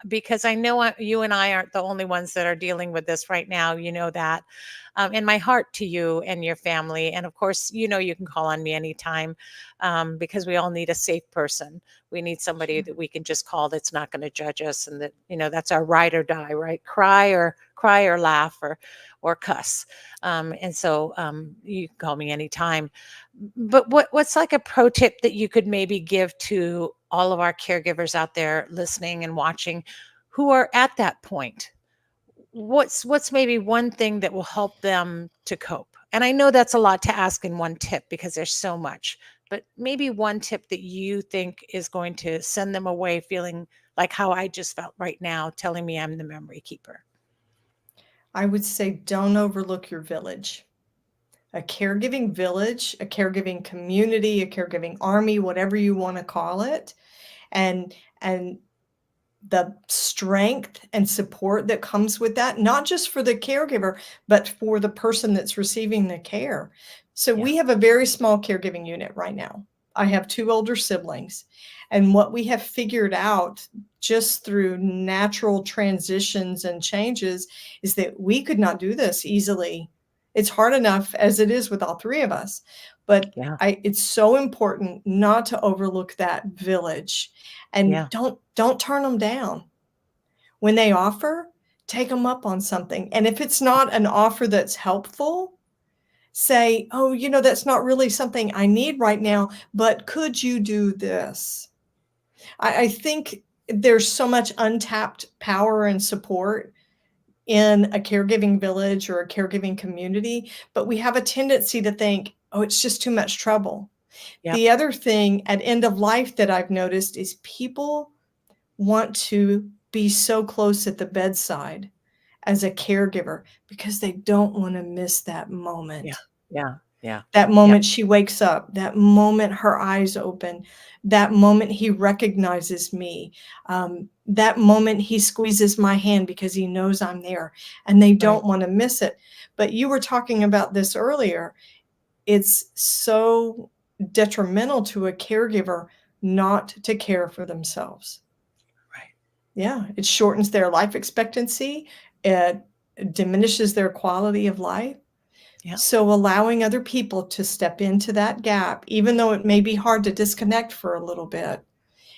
because I know you and I aren't the only ones that are dealing with this right now. You know that. And my heart to you and your family. And of course, you can call on me anytime, because we all need a safe person. We need somebody that we can just call that's not going to judge us, and that, that's our ride or die, right? Cry or laugh or cuss. And so you can call me anytime. But what's like a pro tip that you could maybe give to all of our caregivers out there listening and watching who are at that point? What's maybe one thing that will help them to cope? And I know that's a lot to ask in one tip because there's so much, but maybe one tip that you think is going to send them away feeling like how I just felt right now, telling me I'm the memory keeper. I would say don't overlook your village. A caregiving village, a caregiving community, a caregiving army, whatever you want to call it, and the strength and support that comes with that, not just for the caregiver, but for the person that's receiving the care. So Yeah. we have a very small caregiving unit right now. I have 2 older siblings, and what we have figured out just through natural transitions and changes is that we could not do this easily. It's hard enough as it is with all 3 of us, but Yeah. it's so important not to overlook that village, and Yeah. don't turn them down. When they offer, take them up on something, and if it's not an offer that's helpful, say, "Oh, that's not really something I need right now, but could you do this?" I think there's so much untapped power and support in a caregiving village or a caregiving community, but we have a tendency to think, "Oh, it's just too much trouble." Yep. The other thing at end of life that I've noticed is people want to be so close at the bedside as a caregiver because they don't want to miss that Yeah. moment. Yeah. Yeah. That Yep. moment she wakes up, that moment her eyes open, that moment he recognizes me, that moment he squeezes my hand because he knows I'm there, and they Right. don't want to miss it. But you were talking about this earlier. It's so detrimental to a caregiver not to care for themselves. Right. Yeah, it shortens their life expectancy, it diminishes their quality of life. Yeah. So allowing other people to step into that gap, even though it may be hard to disconnect for a little bit,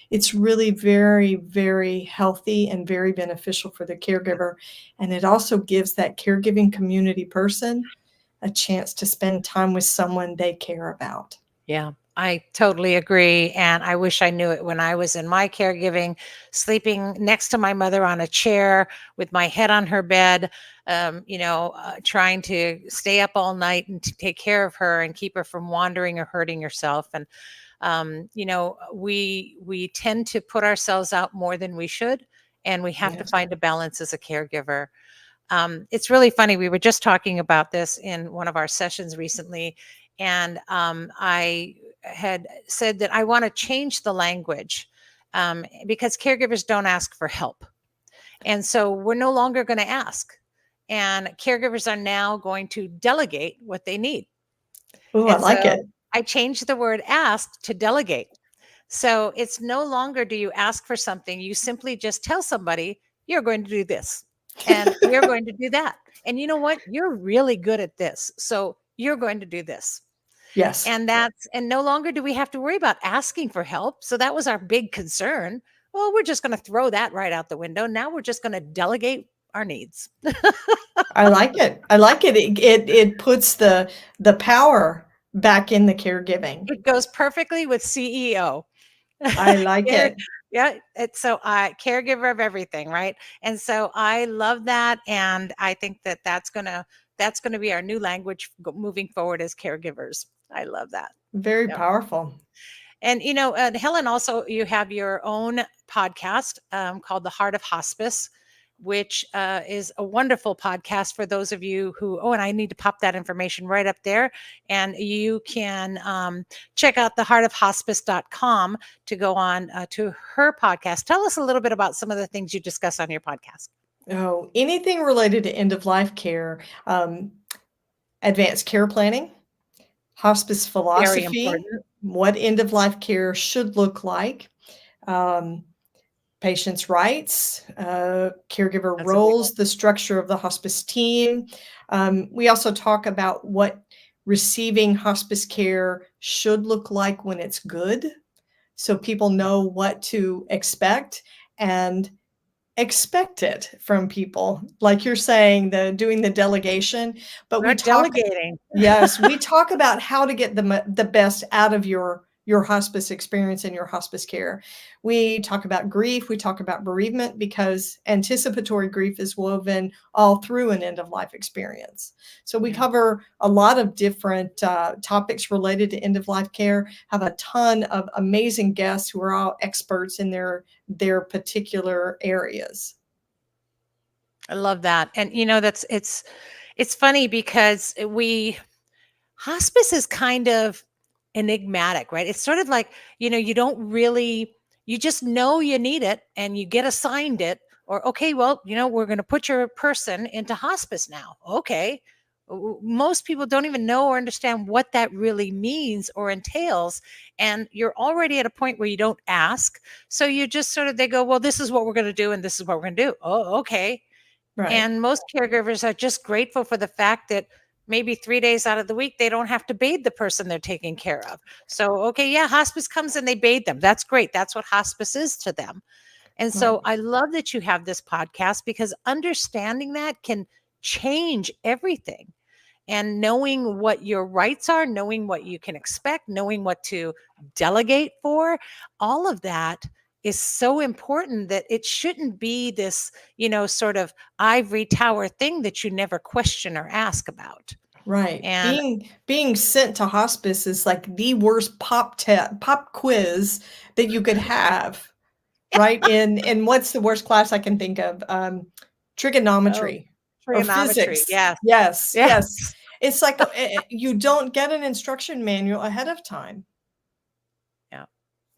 it's really very, very healthy and very beneficial for the caregiver. And it also gives that caregiving community person a chance to spend time with someone they care about. Yeah, I totally agree. And I wish I knew it when I was in my caregiving, sleeping next to my mother on a chair with my head on her bed, trying to stay up all night and to take care of her and keep her from wandering or hurting herself. And We tend to put ourselves out more than we should, and we have to Yes. find a balance as a caregiver. It's really funny. We were just talking about this in one of our sessions recently, and I had said that I want to change the language because caregivers don't ask for help. And so we're no longer going to ask. And caregivers are now going to delegate what they need. Oh, I And like it. so I changed the word ask to delegate. So it's no longer do you ask for something, you simply just tell somebody, you're going to do this and you're going to do that. And you know what? You're really good at this. So you're going to do this. Yes. And no longer do we have to worry about asking for help. So that was our big concern. Well, we're just going to throw that right out the window. Now we're just going to delegate our needs. I like it. I like it. It puts the power back in the caregiving. It goes perfectly with CEO. I like Care- it. yeah, it's so I caregiver of everything, right? And so I love that, and I think that that's gonna be our new language moving forward as caregivers. I love that. Very Yeah. powerful. And Helen, also you have your own podcast called The Heart of Hospice, which is a wonderful podcast for those of you who. Oh, and I need to pop that information right up there, and you can check out theheartofhospice.com to go on to her podcast. Tell us a little bit about some of the things you discuss on your podcast. Oh, anything related to end of life care, advanced care planning, hospice Very philosophy, important. what end of life care should look like, um, patients' rights, caregiver That's a big one. roles, the structure of the hospice team. We also talk about what receiving hospice care should look like when it's good, so people know what to expect and expect it from people. Like you're saying, doing the delegation, but we We're talk. delegating. Yes, we talk about how to get the best out of your hospice experience and your hospice care. We talk about grief, we talk about bereavement, because anticipatory grief is woven all through an end of life experience. So we Yeah. cover a lot of different topics related to end of life care, have a ton of amazing guests who are all experts in their particular areas. I love that. And it's funny because hospice is kind of enigmatic, right? It's sort of like, you don't really, you just know you need it and you get assigned it, or, okay, well, we're going to put your person into hospice now. Okay. Most people don't even know or understand what that really means or entails. And you're already at a point where you don't ask. So you just sort of, they go, well, this is what we're going to do. And this is what we're going to do. Oh, okay. Right. And most caregivers are just grateful for the fact that maybe 3 days out of the week, they don't have to bathe the person they're taking care of. So, okay, yeah, hospice comes and they bathe them. That's great. That's what hospice is to them. And Right. so I love that you have this podcast, because understanding that can change everything. And knowing what your rights are, knowing what you can expect, knowing what to delegate for, all of that is so important that it shouldn't be this, sort of ivory tower thing that you never question or ask about. Right. And Being sent to hospice is like the worst pop quiz that you could have, right? In what's the worst class I can think of? oh, Trigonometry or trigonometry. physics. Yes. Yes, Yes. yes. It's like you don't get an instruction manual ahead of time. Yeah.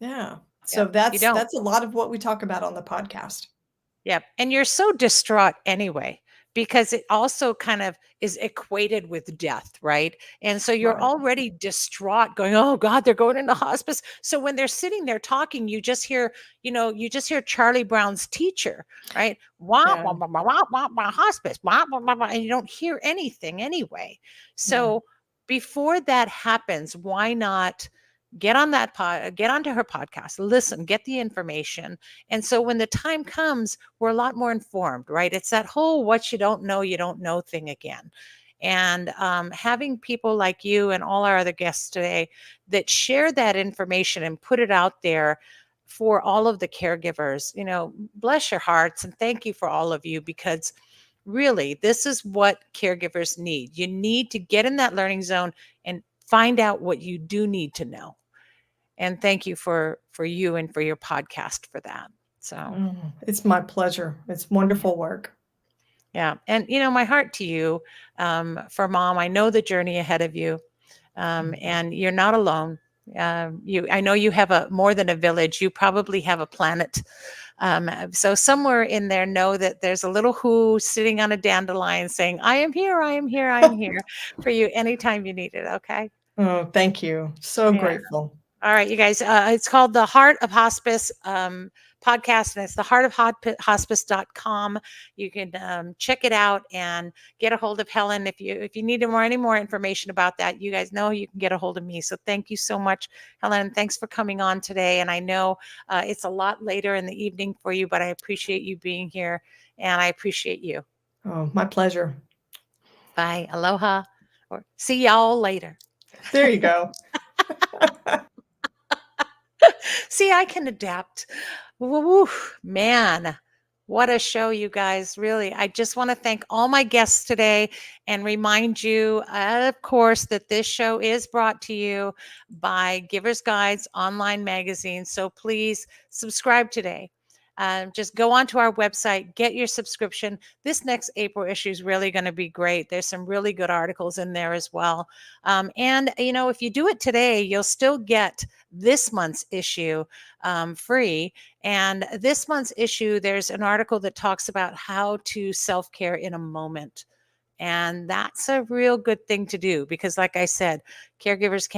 Yeah. So Yeah. You don't. that's a lot of what we talk about on the podcast. Yep. And you're so distraught anyway, because it also kind of is equated with death, right? And so you're Right. already distraught going, oh God, they're going into hospice. So when they're sitting there talking, you just hear Charlie Brown's teacher, right? Wah, Yeah. wah, wah, wah, wah, wah, wah, hospice, wah, wah, wah, wah, and you don't hear anything anyway. So before that happens, why not get onto her podcast, listen, get the information. And so when the time comes, we're a lot more informed, right? It's that whole what you don't know thing again. And having people like you and all our other guests today that share that information and put it out there for all of the caregivers, bless your hearts, and thank you for all of you, because really, this is what caregivers need. You need to get in that learning zone and find out what you do need to know. And thank you for you and for your podcast for that. So It's my pleasure. It's wonderful work. yeah. And, my heart to you, for Mom. I know the journey ahead of you, and you're not alone. I know you have more than a village. You probably have a planet. So somewhere in there, know that there's a little who sitting on a dandelion saying, I am here, I am here, I am here for you anytime you need it. Okay. Oh, thank you. So Yeah. grateful. All right, you guys. It's called the Heart of Hospice podcast, and it's the heartofhospice.com. You can check it out and get a hold of Helen if you need any more information about that. You guys know you can get a hold of me. So thank you so much, Helen. Thanks for coming on today. And I know it's a lot later in the evening for you, but I appreciate you being here, and I appreciate you. Oh, my pleasure. Bye. Aloha. Or see y'all later. There you go. See, I can adapt. Woo, man, what a show, you guys. Really, I just want to thank all my guests today and remind you, of course, that this show is brought to you by Giver's Guides online magazine. So please subscribe today. Just go onto our website, get your subscription. This next April issue is really going to be great. There's some really good articles in there as well. And, if you do it today, you'll still get this month's issue free. And this month's issue, there's an article that talks about how to self-care in a moment. And that's a real good thing to do because, like I said, caregivers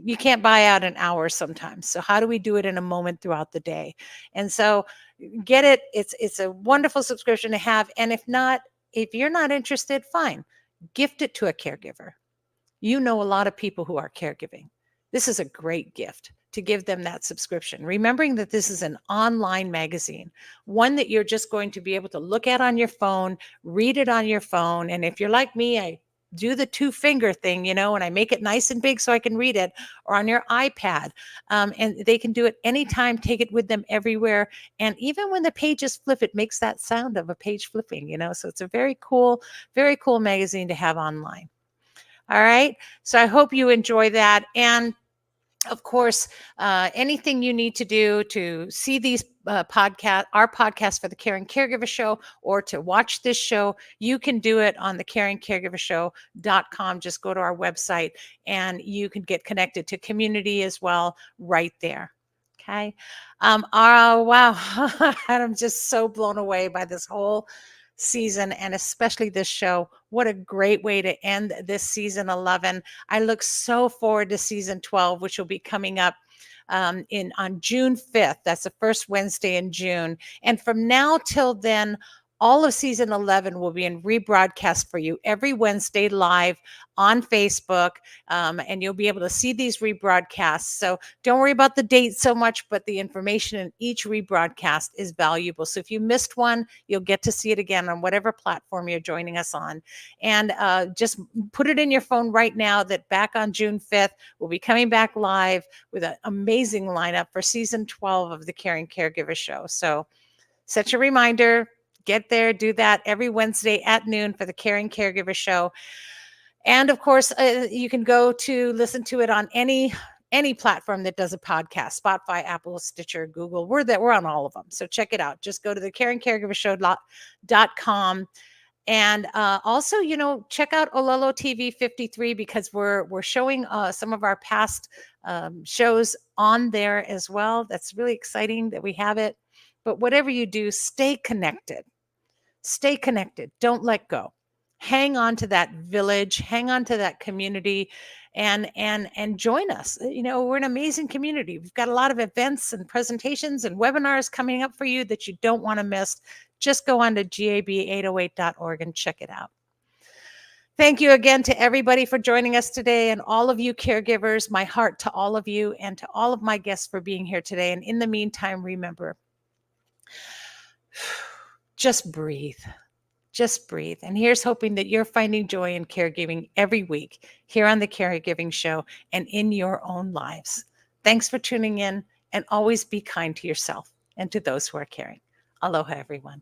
you can't buy out an hour sometimes. So how do we do it in a moment throughout the day? And so get it. It's a wonderful subscription to have. And if you're not interested, fine. Gift it to a caregiver. You know a lot of people who are caregiving. This is a great gift to give them that subscription. Remembering that this is an online magazine, one that you're just going to be able to look at on your phone, read it on your phone. And if you're like me, I do the 2-finger thing, and I make it nice and big so I can read it, or on your iPad. And they can do it anytime, take it with them everywhere. And even when the pages flip, it makes that sound of a page flipping, so it's a very cool magazine to have online. All right. So I hope you enjoy that. And of course, anything you need to do to see these our podcast for the Caring Caregiver Show, or to watch this show, you can do it on the caringcaregivershow.com. Just go to our website and you can get connected to community as well right there. Okay. Wow. I'm just so blown away by this whole season, and especially this show. What a great way to end this season 11. I look so forward to season 12, which will be coming up on June 5th. That's the first Wednesday in June. And from now till then, all of season 11 will be in rebroadcast for you every Wednesday live on Facebook, and you'll be able to see these rebroadcasts. So don't worry about the date so much, but the information in each rebroadcast is valuable. So if you missed one, you'll get to see it again on whatever platform you're joining us on. And just put it in your phone right now that back on June 5th, we'll be coming back live with an amazing lineup for season 12 of the Caring Caregiver Show. So set your reminder. Get there, do that every Wednesday at noon for the Caring Caregiver Show. And of course, you can go to listen to it on any platform that does a podcast: Spotify, Apple, Stitcher, Google. We're on all of them. So check it out. Just go to the caringcaregivershow.com. And also, check out Olelo TV 53 because we're showing some of our past shows on there as well. That's really exciting that we have it. But whatever you do, stay connected. Stay connected. Don't let go. Hang on to that village, hang on to that community, and join us. We're an amazing community. We've got a lot of events and presentations and webinars coming up for you that you don't want to miss. Just go on to gab808.org and check it out. Thank you again to everybody for joining us today, and all of you caregivers. My heart to all of you and to all of my guests for being here today. And in the meantime, remember, just breathe. Just breathe. And here's hoping that you're finding joy in caregiving every week here on the Caregiving Show and in your own lives. Thanks for tuning in, and always be kind to yourself and to those who are caring. Aloha, everyone.